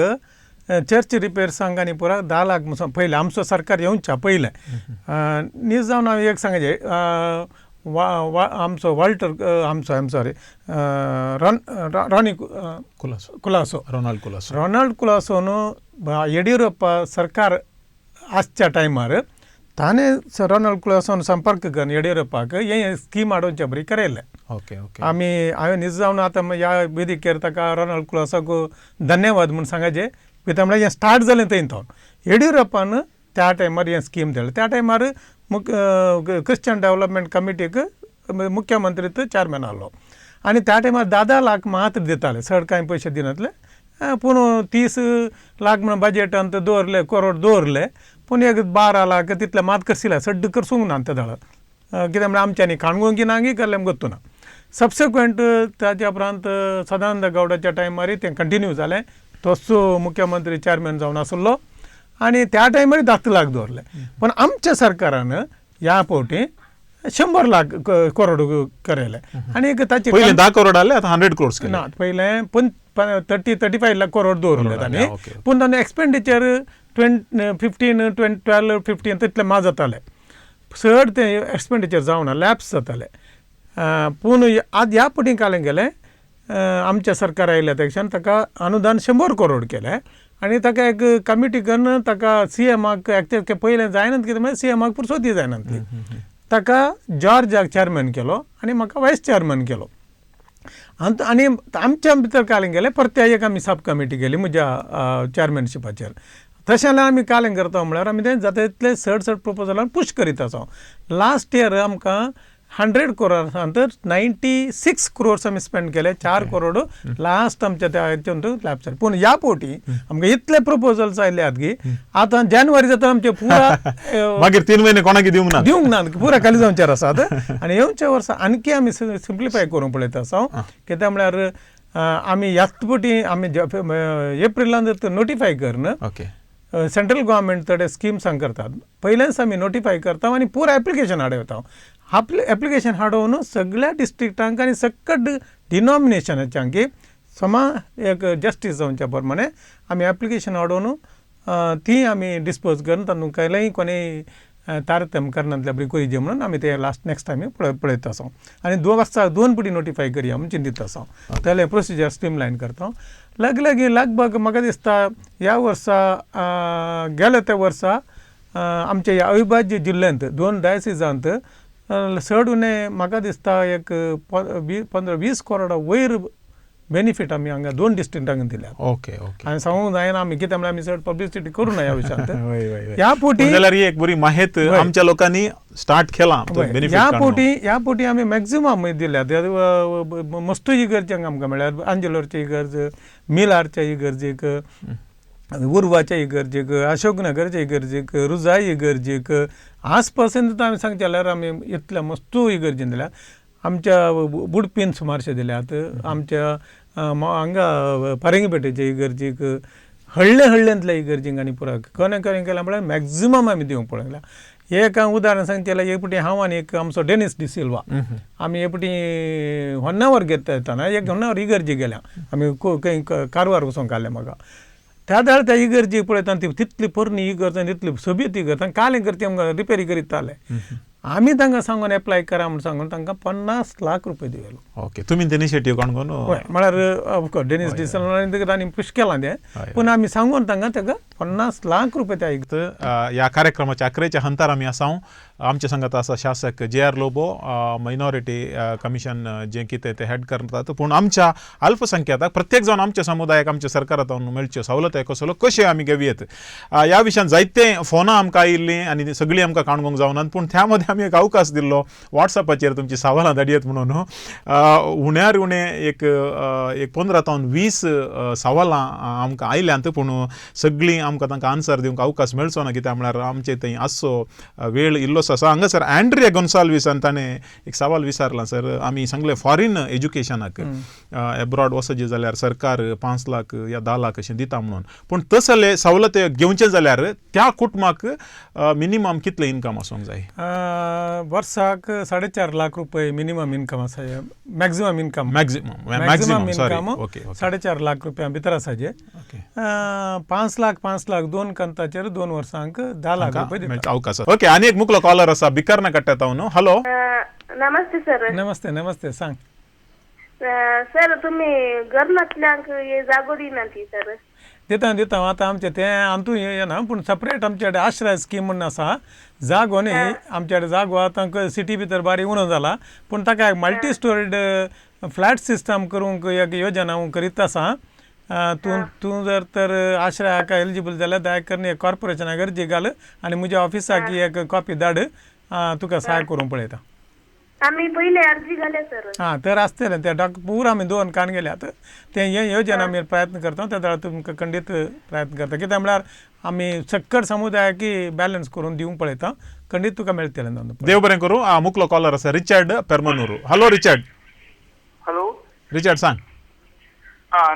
चर्च रिपेर्सांक आनी पुरा 10 लाख म्हणून पयलें आमचो सरकार येवच्या पयलें न्यूज जावन हांव एक सांगचे आमचो वॉल्टर आमचो I am sorry Ronnie Kulaso Ronald कुलासोन येडियुरप्पा सरकार आसच्या टायमार ताणें रोनाल्ड कुलासोन संपर्क करून येडियुरप्पाक हे स्कीम हाडोवचे बरी करेलें. हांवें न्यूज जावन आतां ह्या वेदिकेर ताका रोनाल्ड कुलासाक धन्यवाद म्हूण सांगचे. कित्याक म्हळ्यार हें स्टार्ट जालें थंय येडियुरप्पान त्या टायमार हें स्कीम दिलें. त्या टायमार क्रिश्चन डेव्हलपमेंट कमिटीक मुख्यमंत्रीच चॅरमॅन आहलो आनी त्या टायमार 10 लाख मात्र दिताले. चड कांय पयशे दिनातले पूण 30 लाख म्हणून बजेटांत दवरले करोड दवरले पूण एक 12 लाख तितले मात करसिले सड्ड करसूंक ना ते दळ. कित्याक म्हळ्यार आमच्यांनी खाणगोंकी नांगी केल्ले गत्तू ना. सबसिक्वेंट ताच्या उपरांत सदानंद गौडाच्या टायमार तें कंटिन्यू जालें. तोच मुख्यमंत्री चॅरमॅन जावन आसलो आनी त्या टायमार 10 लाख दवरले. पण आमच्या सरकारान ह्या फावटी 100 लाख करोड करेले आनी ताचे 10 करोड आले आतां 100 crores ना पयलें 30-35 लाख करोड दवरले तांणी. पूण तांणी एक्सपेंडिचर 12-15 तितले मा जाताले. चड ते एक्सपेंडिचर जावना लॅप्स जाताले. पूण आज ह्या फावटी कालें गेलें आमच्या सरकार आयल्या तेच्यान ताका अनुदान 100 करोड केलें आनी ताका एक कमिटी करून ताका CMाक एक्चुअली पयलें जायनात कितें म्हळ्यार CMाक पुरसोती जायनातली. ताका जॉर्जाक चॅरमॅन केलो आनी म्हाका वायस चॅरमॅन केलो. आनी आमच्या भितर कालें गेलें परत्या एक आमी सब कमिटी केली म्हज्या चॅरमॅनशिपाचेर. तशें जाल्यार आमी कालें करता म्हळ्यार आमी तें जाता तितले चड प्रोपोजलान पुश करीत आसा. लास्ट इयर आमकां 100 crores 96 crores आमी स्पेंड केले. 4 करोड लास्ट आमच्या त्या हेच्यान लॅब जाले. पूण ह्या फावटी आमकां इतले प्रपोजल्स आयले आहात की आतां जानेवारी जाता आमचे पुरा मागीर 3 म्हयने कोणाक दिवंक ना पुरा खाली जावचेर आसात. आनी येवच्या वर्सा आणखी आमी सिंप्लिफाय करूंक पळयता आसा. कित्याक म्हळ्यार आमी ह्याच फावटी आमी एप्रिलांत नोटिफाय करन सेंट्रल गव्हर्मेंट थोडे स्किम्सांक करतात. पयलेच आमी नोटिफाय करता आनी पुरा एप्लिकेशन हाडयता. एप्लिकेशन हाडोवन सगळ्या डिस्ट्रिक्टांक आनी सकट डिनॉमिनेशनाच्यांक समा एक जस्टीस जावच्या प्रमाणे आमी एप्लिकेशन हाडोवन ती आमी डिस्पोज करून तातूंत केलेंय कोणी तारतम्य करनातल्या बरी करिजे म्हणून आमी ते लास्ट नेक्स्ट टायम पळयता आसा. आनी 2 फावटी नोटिफाय करया म्हणून चिंतीत आसा. तेले प्रोसिजर स्ट्रीमलायन करता. लगभग म्हाका दिसता ह्या वर्सा गेल्या त्या वर्सा आमच्या ह्या अविभाज्य जिल्ल्यांत 2 डायसिसांत चड उणें म्हाका दिसता एक 15-20 करोडा वयर बेनिफीट आमी हांगा 2 डिस्ट्रिक्टांक दिल्यात. ओके आनी सांगूंक जायना आमी कित्याक म्हळ्यार आमी चड पब्लिसिटी करूं ना ह्या विशयांत. ह्या फावटी जाल्यार ही एक बरी माहित आमच्या लोकांनी स्टार्ट केला. ह्या फावटी आमी मॅक्झिमम दिल्यात. मस्तू इगर्जेक आमकां म्हळ्यार आंजलोरच्या इगर्ज मिलारच्या इगर्जेक उर्वाच्या इगर्जेक अशोकनगरच्या इगर्जेक रुजाई इगर्जेक आसपासून आमी सांगचे जाल्यार आमी इतल्या मस्तू इगर्जेन दिल्यात. आमच्या बुडपीन सुमारशे दिल्यात. आमच्या हांगा पारंगीपेटेच्या इगर्जेक हळ्ळ्यांतल्या इगर्जेक आनी पुरा कोणें केल्या म्हळ्यार मॅक्झिमम आमी दिवंक पळयला. एक उदाहरण सांगचे जाल्यार एक फावटी हांव आनी एक आमचो डेनिस डी सिल्वा आमी एक फावटी होन्नावर घेता येताना एक होन्नावर इगर्जेक गेल्या. आमी खंय कारवार वचोंक काडलें म्हाका. त्या वेळार त्या इगर्जी पळयता ती तितली पोरणी इगर्ज आनी तितली सोबीत इगर्ज आनी कालें करची आमकां रिपेरी करीत जाले. आमी तांकां सांगून एप्लाय करा म्हणून सांगून तांकां 50 लाख रुपये दिलो. ओके तुमी इनिशिएटीव कोण कोण हय म्हळ्यार ऑफकोर्स डेनिस डिसल्वानी तांणी पुश केलां तें पूण आमी सांगून तांकां ताका 50 लाख रुपये ते या कार्यक्रमाच्या अकरेच्या हंतार आमी आसां. आमच्या संगत आसा शासक JR लोबो, मायनॉरिटी कमिशन जे कितें ते हेड करतात. पूण आमच्या अल्पसंख्याकाक प्रत्येक जावन आमच्या समुदायाक आमच्या सरकारांतल्यान मेळच्यो सवलती कसलो कशे आमी घेवयेत ह्या विशयान जायते फोनां आमकां आयिल्लीं आनी सगळीं आमकां काणकोंक जावनात. पूण त्या मध्ये आमी एक अवकाश दिल्लो वॉट्सॅपाचेर तुमची सवालां धाडयेत म्हणून. उण्यार उणें एक 15 ते 20 सवालां आमकां आयल्यांत पूण सगळीं आमकां तांकां आन्सर दिवंक अवकाश मेळचो ना. कित्याक म्हळ्यार आमचे थंय आसचो वेळ इल्लोसो आसा. हांगासर अँड्रिया गोन्साल्विसान ताणें एक सवाल विचारला सर आमी सांगलें फॉरेन एज्युकेशनाक एब्रॉड वचचे जाल्यार सरकार 5 लाख या 10 लाख अशें दिता म्हणून. पूण तसले सवलती घेवचे जाल्यार त्या कुटुंबाक मिनिमम कितलें इन्कम आसूंक जाय? वर्साक 4.5 लाख रुपये मिनिमम इन्कम आसा. Maximum income maximum income 4.5 lakh रुपया भितर आसाचे. 5 लाख 2 कंताचेर 2 वर्सांक 10 लाख रुपये अवकाश. ओके आनी एक मुखलो कॉलर आसा बिकर्ना कट्ट्यातावन. हॅलो नमस्ते सर. नमस्ते सांग सर तुम्ही घरनातल्यांक जागो दिना ती सर? दिता आतां आमचें तें आमतू येना पूण सपरेट आमचे कडेन आश्रय स्कीम म्हणून आसा. जागो न्ही आमचे कडेन जागो आतां सिटी भितर बारीक उणो जाला पूण ताका एक मल्टी स्टोरीड फ्लॅट सिस्टम करूंक एक योजना हांव करीत आसा. तूं जर तर आश्रयाक एलिजिबल जाल्यार दयाकरून एक कॉर्पोरेशनाक अर्जी घाल आनी म्हज्या ऑफिसाक एक कॉपी धाड तुका सहाय करूंक पळयता. आम्ही पहिले अर्जी घाले सर. हां तर आसतलें तें पूर आमी 2 काण गेल्यात तें हे योजना आमी प्रयत्न करता. त्या वेळार तुमकां खंडीत प्रयत्न करता. कित्याक म्हळ्यार आमी सक्कड समुदायाक बॅलन्स करून दिवंक पळयता. खंडीत तुका मेळटलें. देव बरें करूं. मुखलो कॉलर आसा Richard Permanuru. Hello Richard. Hello Richard सांग.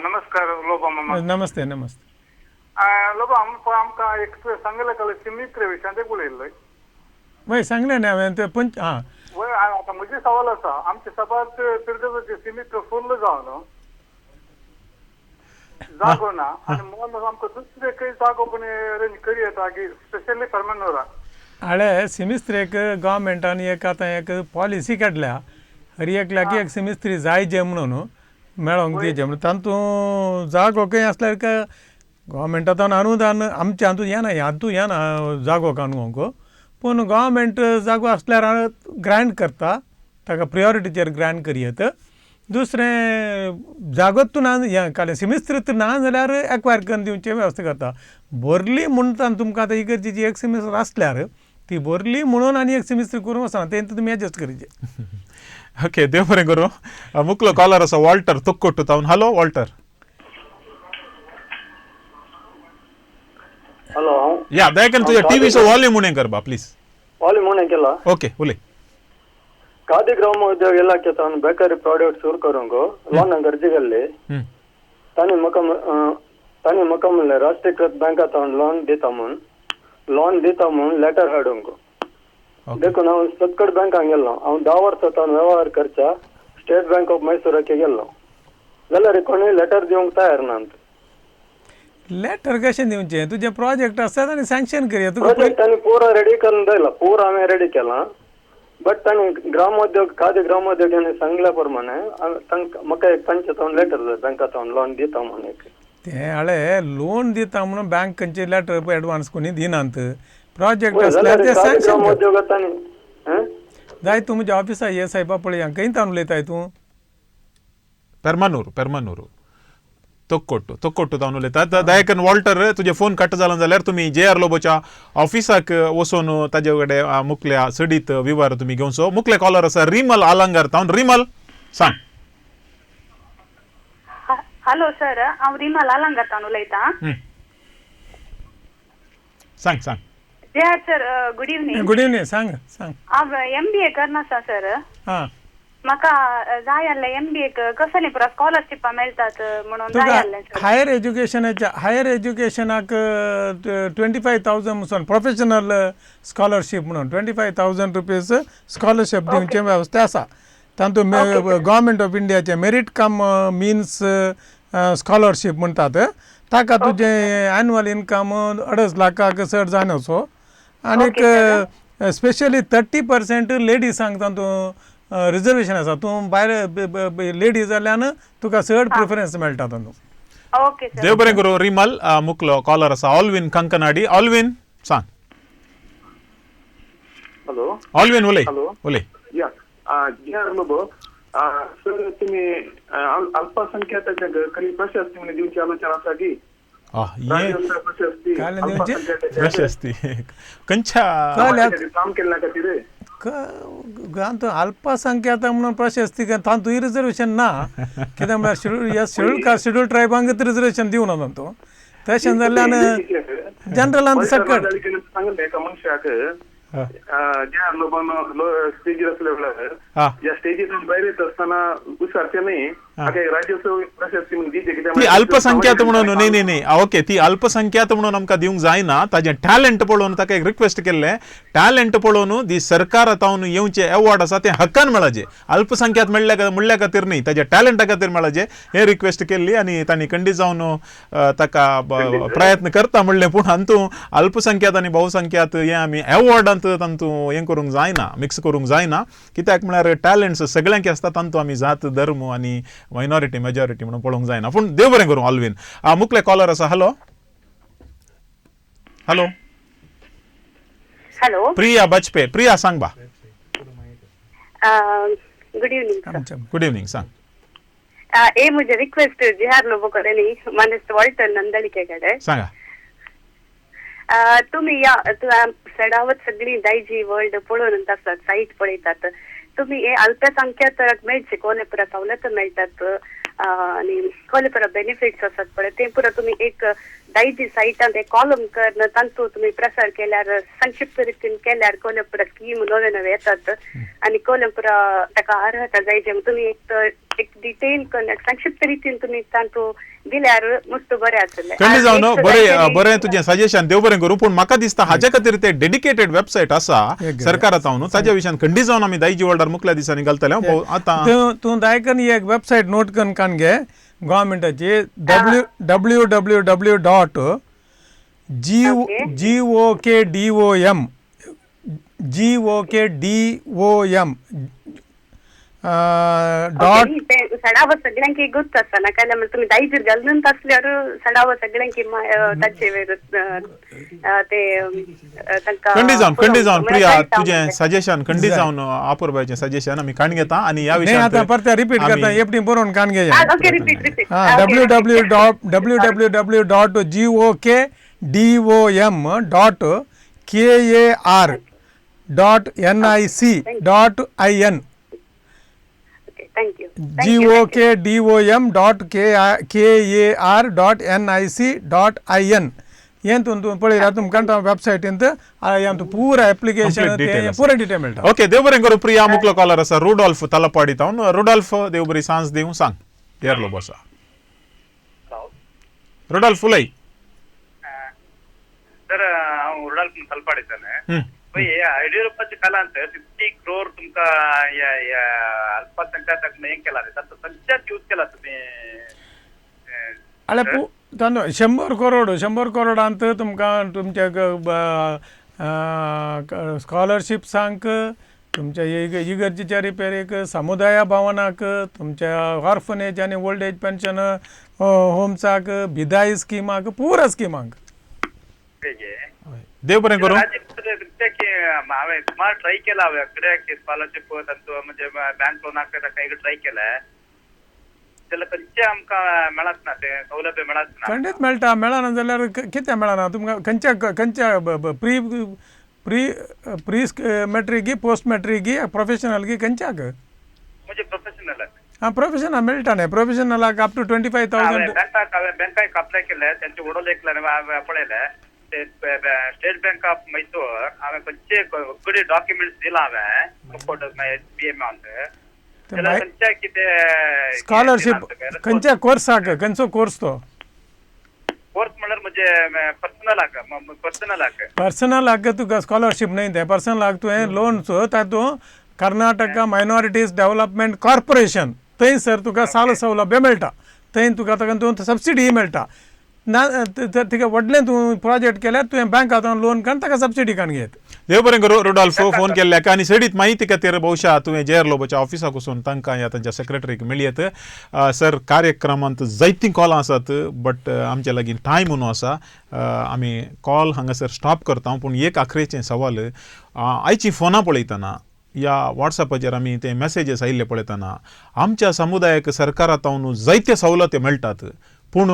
नमस्कार लोबा मामा. नमस्ते लोबा आमकां एक सांगलें कल सिमित्र विशयान एक उलयल्लोय. वय सांगलें न्ही हांवें तें हां वय आतां म्हजी सवाल आसा आमच्या सभात पिर्देचे सिमित्र फुल्ल जावन जागो ना आनी म्हणून आमकां दुसरे खंय जागो पण अरेंज करी येता की स्पेशली परमनोरा. हाळे सिमिस्त्रेक गव्हर्मेंटान एक आतां एक पॉलिसी काडल्या हर एकल्याक एक सिमिस्त्री जायचे म्हणून मेळोंक दिवचे म्हणून. तातूंत जागो खंय आसल्यार गव्हर्मेंटान अनुदान आमच्या हातूंत येना जागो काणकोंक. पूण गव्हर्मेंट जागो आसल्यार ग्रांट करता ताका प्रियोरिटीचेर ग्रांट करयत. दुसरें जागोच तूं ना सिमिस्त्र ना जाल्यार एक्वायर करून दिवचे वेवस्था करता. भरली म्हणटा तुमकां आतां इगर्जेची एक सिमिस्टर आसल्यार ती भरली म्हणून आनी एक सिमिस्टर करूंक वचना तें तुमी एडजस्ट करचे. ओके देव बरें करूं. मुखलो कॉलर आसा वॉल्टर तुक्कोट्टू तावन. Hello Walter. हॅलो या दयाकरून तुझ्या टीव्हीचो वॉल्यूम उणें कर बा प्लीज. वॉल्यूम उणें केला. ओके उलय. ಖಾದಿ ಗ್ರಾಮೋದ್ಯೋಗ ಇಲಾಖೆ ತಾನು ಬೇಕರಿ ಪ್ರಾಡಕ್ಟ್ ಶುರು ಕರೋಂಗು ಲೋನ್ ಅರ್ಜಿ ಗಲ್ಲಿ ತಾನಿ ಮಕಮಲ್ಲಿ ರಾಷ್ಟ್ರೀಕೃತ ಬ್ಯಾಂಕ್ ತಾನು ಲೋನ್ ದೀತಾಮನ್ ಲೆಟರ್ ಹಾಡೋಂಗು देखो ನಾವು ಸತ್ಕಡ್ ಬ್ಯಾಂಕ್ ಹಂಗೆಲ್ಲ ಅವ್ನು 10 ವರ್ಷ ತಾನು ವ್ಯವಹಾರ ಖರ್ಚ ಸ್ಟೇಟ್ ಬ್ಯಾಂಕ್ ಆಫ್ ಮೈಸೂರಕ್ಕೆ ಗೆಲ್ಲ ಎಲ್ಲ ರಿಕೊಂಡು ಲೆಟರ್ दिवंक तयार ना ಅಂತ. लेटर कशें दिवचें? तुजें प्रोजेक्ट आसता आनी सँक्शन करया. प्रोजेक्ट ताणी पुरा रेडी करून दयला. पुरा हांवें रेडी केला. बट ताणी ग्रामोद्योग खादी ग्रामोद्योगाने सांगल्या प्रमाणे म्हाका एक तांचे लेटर जाय बँकांत लोन दिता म्हणून. तें हाळे लोन दिता म्हणून बँक खंयचे लेटर एडवान्स कोणी दिनात. प्रोजेक्ट आसल्यार ते सँक्शन ग्रामोद्योगांनी जाय तूं म्हज्या ऑफिसाक ये सायबा पळया. खंय तावन उलयताय तूं? पेरमानूरू तोक्कोट्टू तावन उलयता. दयाकरून वॉल्टर तुजे फोन कट जाला जाल्यार तुमी JR लोबोच्या ऑफिसाक वचून ताजे कडेन मुखल्या सडीत विवर तुमी घेवचो. मुखले कॉलर आसा रिमल आलंगार तावन. रिमल सांग. हॅलो सर हांव रिमल आलंगार तावन उलयतां. सांग. JR sir good evening. Good evening. सांग. हांव MBA करनासा सर. हां म्हाका जाय आसलें MBA कसली पुरा स्कॉलरशिपा मेळटात म्हणून जाय आसलें सर. हायर एज्युकेशनाक 25,000 म्हणून प्रोफेशनल स्कॉलरशीप म्हणून 25,000 रुपीज स्कॉलरशीप दिवचे वेवस्था आसा. तातूंत गव्हर्मेंट ऑफ इंडियाचे मेरीट कम मिन्स स्कॉलरशीप म्हणटात. ताका तुजें एन्युअल इन्कम 2.5 लाखाक चड जायनाचो. आनीक स्पेशली 30% लेडीजांक तातूंत रिजर्वेशन आसा. तूं भायर लेडीज जाल्यान तुका चड प्रिफरन्स मेळटा तातूंत. Okay sir. देव बरें करूं. रिमल मुकलो कॉलर आसा ऑल्विन कंकनाडी. ऑल्विन सांग. हॅलो ऑल्विन उलय हॅलो. उलय. या सर तुम्ही अल्पसंख्याकाच्या घरकरी प्रशस्ती म्हणजे दिवची आलोचना आसा की राज्योत्सव प्रशस्ती काय दिवची? प्रशस्ती खंयच्या काम केल्या खातीर अल्पसंख्याक म्हणून प्रशस्ती तातूंत रिजर्वेशन ना. कित्याक म्हळ्यार शेड्यूल ट्रायबांक रिजर्वेशन दिवना तातूंत. तशें जाल्यार जनरलान सकट सांगले एका मनशाक ज्या लोकांना स्टेजीर असल्या वेळार ज्या स्टेजीतून भायर येत असताना विचारचे नाही राज्योत्सव प्रशस्ती म्हणून दिते कित्याक ती अल्पसंख्याक म्हणून न्ही ओके ती अल्पसंख्याक म्हणून आमकां दिवंक जायना. ताजें टॅलंट पळोवन ताका एक रिक्वेस्ट केल्लें. टॅलंट पळोवन दी सरकार तावन येवचे अवॉर्ड आसा ते हक्कान मेळचे. अल्पसंख्याक म्हणल्या खातीर न्ही ताज्या टॅलंटा खातीर मेळचे हे रिक्वेस्ट केल्ली आनी तांणी खंडीत जावन ताका प्रयत्न करता म्हणलें. पूण हातूंत अल्पसंख्याक आनी बहुसंख्याक हे आमी अवॉर्डांत तांतूं हें करूंक जायना मिक्स करूंक जायना. कित्याक म्हळ्यार टॅलंट्स सगळ्यांक आसता तांतूं आमी जात धर्म आनी मायनॉरिटी मेजॉरिटी म्हणून पळोवंक जायना. पूण देव बरें करूं. ऑल्विन मुकले कॉलर आसा. Hello hello. Hello. Priya Bachpe. Priya सांग बा. Good evening. गुड इवनिंग सांग. ए मुझे रिक्वेस्ट जिहार लोगों कडे न्ही मानेस्त वॉल्टर नंदळीके कडे सांगा. तुम्ही या सडावत सगळी दायजी वर्ल्ड पळोवन आसात साईट पळयतात. तुम्ही हे अल्पसंख्याक मेळचे कोले पुरा सवलत मेळटात आणि कोले पुरा बेनिफिट्स आसात पळय ते पुरा तुम्ही एक दायजी साईटांत एक कॉलम करून तांतूं तुम्ही प्रसार केल्यार संक्षिप्त रितीन केल्यार कोले पुरा स्कीम नवे नवे येतात आणि कोले पुरा ताका अर्हता जाय जे तुम्ही एक डिटेल संक्षिप्त रितीन तुम्ही तांतूं दिल्यार मस्त बरें आसलें. खंडी जावन बरें तुजें सजेशन देव बरें करूं. पूण म्हाका दिसता हाचे खातीर ते डेडिकेटेड वेबसायट आसा सरकारांत ताच्या विशयान खंडी जावन आमी दायजी वर्ल्डार मुखल्या दिसांनी घालतले. आतां तूं दायकन एक वेबसायट नोट करून कान घे गव्हर्मेंटाची GOKDOM सडाव सगळ्यांक गुर्त आसना काय तुम्ही दायजीर घालून असल्यावर सडाव सगळ्यांक ताचे ते खंडी जावन प्रिया तुझें सजेशन खंडी जावन अपूर्बाचें सजेशन आमी काण घेता आनी ह्या विशयान परत रिपीट करता एपटी बरोवन काण घे. www.GOKDOM.KAR.NIC.IN GOKDOM.KAR.NIC.IN ಏನ್ ಪಳಿರ ತುಮ್ ಕಂಟ ವೆಬ್ಸೈಟ್ ಇಂತ ಆಯಂತ ಪೂರ ಅಪ್ಲಿಕೇಶನ್ ಪೂರ डिटेल मेळटा. ओके देव बरें करूं. प्रिया मुकलो कॉलर आसा रुडॉल्फ तलपाडी तावन. रुडॉल्फ देव बरी सांज दिवं सांग. येरलो बसा. रुडॉल्फ उलय. सर हांव रुडॉल्फ तलपाडीच्यान येडियुरप्पाची कालांत 50 crore तुमका अल्पसंख्याक हें केला ताचो खंयच्याच यूज केला तुम्ही अरे तांदूळ 100 करोडांत तुमकां तुमच्या स्कॉलरशिप्सांक तुमच्या इगर्जेच्या रिपेरीक समुदाय भवनाक तुमच्या ऑर्फनेज आनी ओल्ड एज पेन्शन होम्साक भिदाई स्किमाक पुरा स्किमांक देव बरें करूं. हांवें सुमार ट्राय केला कित्याक स्कॉलरशीप म्हणजे बँक लोनाक काही ट्राय केलाय जाल्यार खंयचे आमकां मेळत ना ते सवलत मेळत ना. खंडीत मेळटा. मेळना जाल्यार कितें मेळना तुमकां खंयच्या pre matric post matric professional खंयच्याक म्हणजे प्रोफेशनल प्रोफेशनल मेळटा न्ही. प्रोफेशनलाक अप टू 25,000 बँकाक अप्लाय केले त्यांचे वडोले पळयले स्टेट बँक ऑफ मैसूर हांवें खंयचे गुड डॉक्युमेंट्स दिला हांवें सपोर्ट SBM खंयच्या कितें स्कॉलरशीप खंयच्या कोर्साक खंयचो कोर्स तो कोर्स म्हणल्यार म्हणजे पर्सनलाक तुका स्कॉलरशीप न्हय ते पर्सनलाक तुवें लोन्स तातूंत कर्नाटका मायनॉरिटीज डेव्हलपमेंट कॉर्पोरेशन थंयसर तुका साल सौलभ्य मेळटा. थंय तुका तातूंत सबसिडी मेळटा ना. तिका व्हडलें तूं प्रोजेक्ट केल्यार तुवें बँकांत लोन काडून ताका सबसिडी काण घेत. देव बरें करूं रोडॉल्फो फोन केल्ल्याक आनी सडीत माहिती खातीर भोवशा तुवें जेआर लोबोच्या ऑफिसाक वचून तांकां या तांच्या सेक्रेटरीक मेळयत. सर कार्यक्रमांत जायतीं कॉलां आसात बट आमचे लागीं टायम उणो आसा. आमी कॉल हांगासर स्टॉप करता पूण एक आखरेचें सवाल आयचीं फोनां पळयतना या वॉट्सॅपाचेर आमी ते मॅसेजीस आयिल्ले पळयतना आमच्या समुदायाक सरकारांतल्यान जायत्यो सवलती मेळटात पूण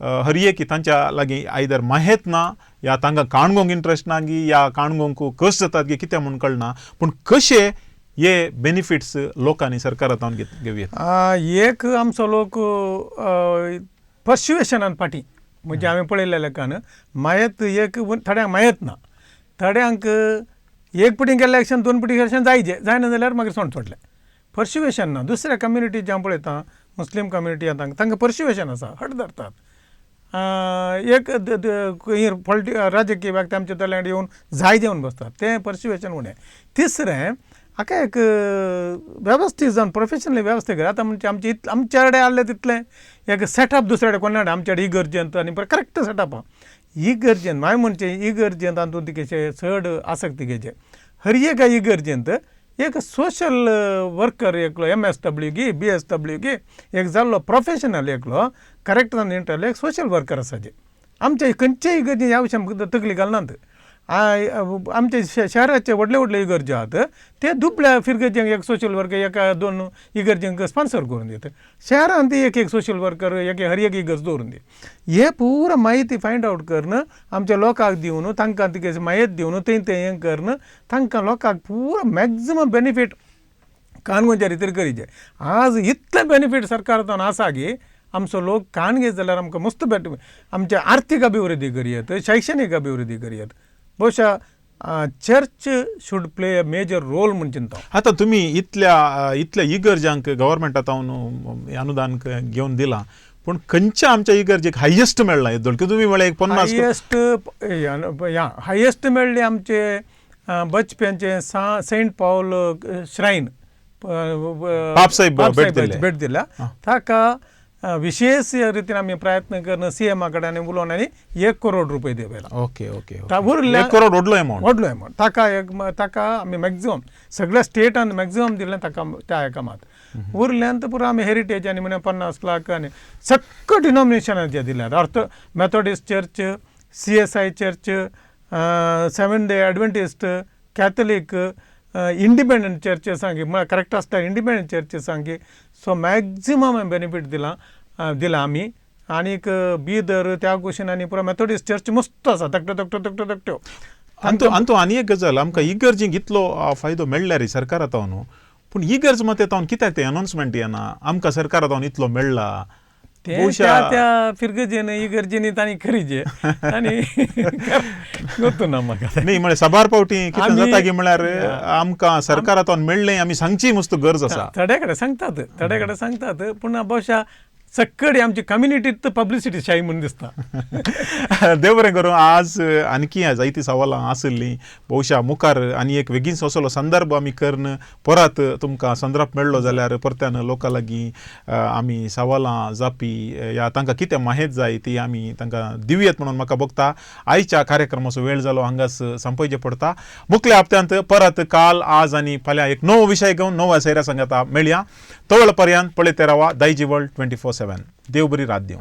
हर एक तांच्या लागीं आयदर माहीत ना या तांकां काणगोंक इंट्रस्ट ना गी या काणगोंक कश्ट जातात गी कित्याक म्हूण कळना पूण कशे हे बेनिफिट्स लोकांनी सरकारांतल्यान घेवया. एक आमचो लोक पर्स्युएशनान फाटी म्हणजे हांवें पळयल्या लेखान मायेत एक थोड्यांक मायेत ना थोड्यांक एक पुटी गेल्ले इलेक्शन 2 पुटी इलेक्शन जायना जाल्यार मागीर सोंड सोडलें. पर्स्युएशन ना. दुसऱ्या कम्युनिटी जे हांव पळयता मुस्लीम कम्युनिटी तांकां पर्स्युएशन आसा हट धरतात. एक राजकीय व्यक्ती आमच्या तल्याड येवन जाय देवन बसतात तें पर्स्युएशन उणें. तिसरें हाका एक वेवस्थीत जावन प्रोफेशनली वेवस्थीत कर. आतां म्हणजे आमचे कडेन आसलें तितलें एक सेटअप दुसरे कडेन कोणा कडेन आमचे कडेन इगर्जेंत आनी करेक्ट सेटअप इगर्जेंत हांवें म्हणचे इगर्जेंत तातूंत तिकेचे चड आसक्त तिकेचे हर एक इगर्जेंत एक सोशल वर्कर एकलो MSW गी BSW गी एक जाल्लो प्रोफेशनल एकलो करेक्ट जावन इंटरलो एक सोशल वर्कर आसा जे आमच्या खंयच्याय इगर्जेन ह्या विशयान तकली घालनात. आमचे शहराचे व्हडले व्हडले इगर्जे आहात ते दुपल्या फिरगेजेंक एक सोशल वर्कर एका 2 इगर्जेंक स्पॉन्सर करून दितात. शहरांत एक सोशल वर्कर हर एक इगर्ज दवरून दी. हे पुरो माहिती फायंड आवट करून आमच्या लोकांक दिवन तांकां तिके माहिती दिवन तें हें करून तांकां लोकांक पुरो मॅक्झिमम बेनिफीट काणगोंच्या रितीर करीचे. आज इतले बेनिफीट सरकारांतल्यान आसा की आमचो लोक काणगे जाल्यार आमकां मस्त आमच्या आर्थीक अभिवृद्धी करयत शैक्षणीक अभिवृद्धी करयत. बहुशा church should play a major role म्हूण चिंता. आतां तुमी इतल्या इगर्जांक गव्हर्मेंटांतल्यान अनुदान घेवन दिलां पूण खंयच्या आमच्या इगर्जेक हायेस्ट मेळ्ळां येदोळ की तुमी म्हळ्यार 50 हायेस्ट मेळ्ळी आमचे बचप्यांचे सेंट पावल श्रायन पापसाहेब भेट दिल्या. ताका विशेष रितीन आमी प्रयत्न करून CM कडेन उलोवन आनी 1 करोड रुपये दिवला. ओके ओके 1 करोड व्हडलो अमावंट ताका आमी मॅक्झिमम सगळ्या स्टेटान मॅक्झिमम दिलें ताका त्या हेका मात. उरल्यांत पुरो आमी हेरिटेज आनी म्हण 50 लाख आनी सगळे डिनॉमिनेशनाचे दिल्यात. अर्थ Methodist church CSI church 7 day Adventist Catholic independent churches सांगी करेक्ट आसता इंडिपेंडंट चर्चेस सांगी. सो मॅक्झिमम बेनिफीट दिला आमी. आनीक बिदर त्या कुशीन आनी पुरो मेथोडिस्ट चर्च मस्त आसा धाकट्यो. आनी एक गजाल आमकां इगर्जींक इतलो फायदो मेळ्ळ्या रे सरकारांतल्यान पूण इगर्ज मते तावन कित्याक ते अनाउन्समेंट येना आमकां सरकारांतल्यान इतलो मेळ्ळा त्या फिरगजेन इगर्जेनी तांणी करीचे आनी गोतू ना म्हाका न्ही म्हळ्यार सबार पावटी कितें जाता की म्हळ्यार आमकां सरकारांतल्यान मेळ्ळें आमी सांगची मस्त गरज आसा. थोडे कडेन सांगतात पूण बहुशा सक्कडी आमची कम्युनिटीत पब्लिसिटी शाही म्हणून दिसता. देव बरें करूं. आज आणखी जायतीं सवालां आसलीं बहुशा मुखार आनी एक बेगीन असलो संदर्भ आमी करून परत तुमकां संदर्भ मेळ्ळो जाल्यार परत्यान लोकां लागीं आमी सवालां जापी या तांकां कितें माहीत जाय ती आमी तांकां दिवयेत म्हणून म्हाका बगता. आयच्या कार्यक्रमाचो वेळ जालो हांगाच संपयचें पडटा. मुखल्या हप्त्यांत परत काल आज आनी फाल्यां एक नवो विशय घेवन नव्या सैरा संगाता मेळया. तवळ पर्यंत पळयत रावा दायजी वर्ल्ड 24/7. देव बरी रात दिवं.